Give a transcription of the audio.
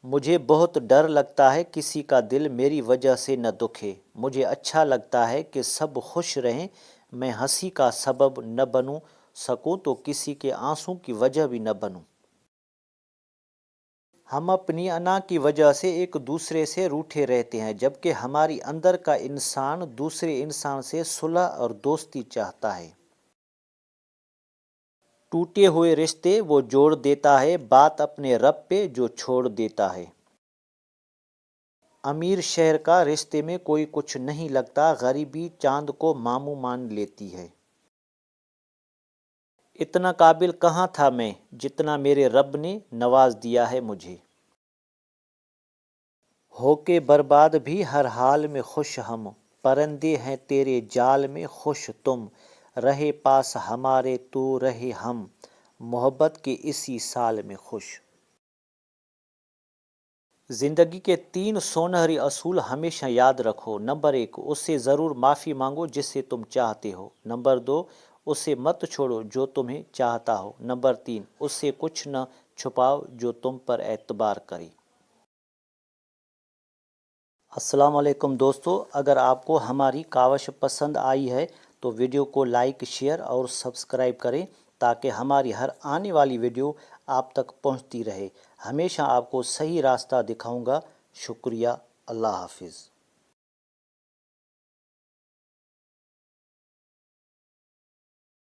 مجھے بہت ڈر لگتا ہے کسی کا دل میری وجہ سے نہ دکھے، مجھے اچھا لگتا ہے کہ سب خوش رہیں، میں ہنسی کا سبب نہ بنوں، سکوں تو کسی کے آنسوں کی وجہ بھی نہ بنوں۔ ہم اپنی انا کی وجہ سے ایک دوسرے سے روٹھے رہتے ہیں، جبکہ ہماری اندر کا انسان دوسرے انسان سے صلح اور دوستی چاہتا ہے۔ ٹوٹے ہوئے رشتے وہ جوڑ دیتا ہے، بات اپنے رب پہ جو چھوڑ دیتا ہے۔ امیر شہر کا رشتے میں کوئی کچھ نہیں لگتا، غریبی چاند کو ماموں مان لیتی ہے۔ اتنا قابل کہاں تھا میں، جتنا میرے رب نے نواز دیا ہے مجھے۔ ہو کے برباد بھی ہر حال میں خوش ہم، پرندے ہیں تیرے جال میں خوش تم، رہے پاس ہمارے تو رہے ہم، محبت کے اسی سال میں خوش۔ زندگی کے 3 سونہری اصول ہمیشہ یاد رکھو۔ نمبر 1، اس سے ضرور معافی مانگو جس سے تم چاہتے ہو۔ نمبر 2، اس سے مت چھوڑو جو تمہیں چاہتا ہو۔ نمبر 3، اس سے کچھ نہ چھپاؤ جو تم پر اعتبار کرے۔ السلام علیکم دوستو، اگر آپ کو ہماری کاوش پسند آئی ہے تو ویڈیو کو لائک، شیئر اور سبسکرائب کریں تاکہ ہماری ہر آنے والی ویڈیو آپ تک پہنچتی رہے۔ ہمیشہ آپ کو صحیح راستہ دکھاؤں گا۔ شکریہ۔ اللہ حافظ۔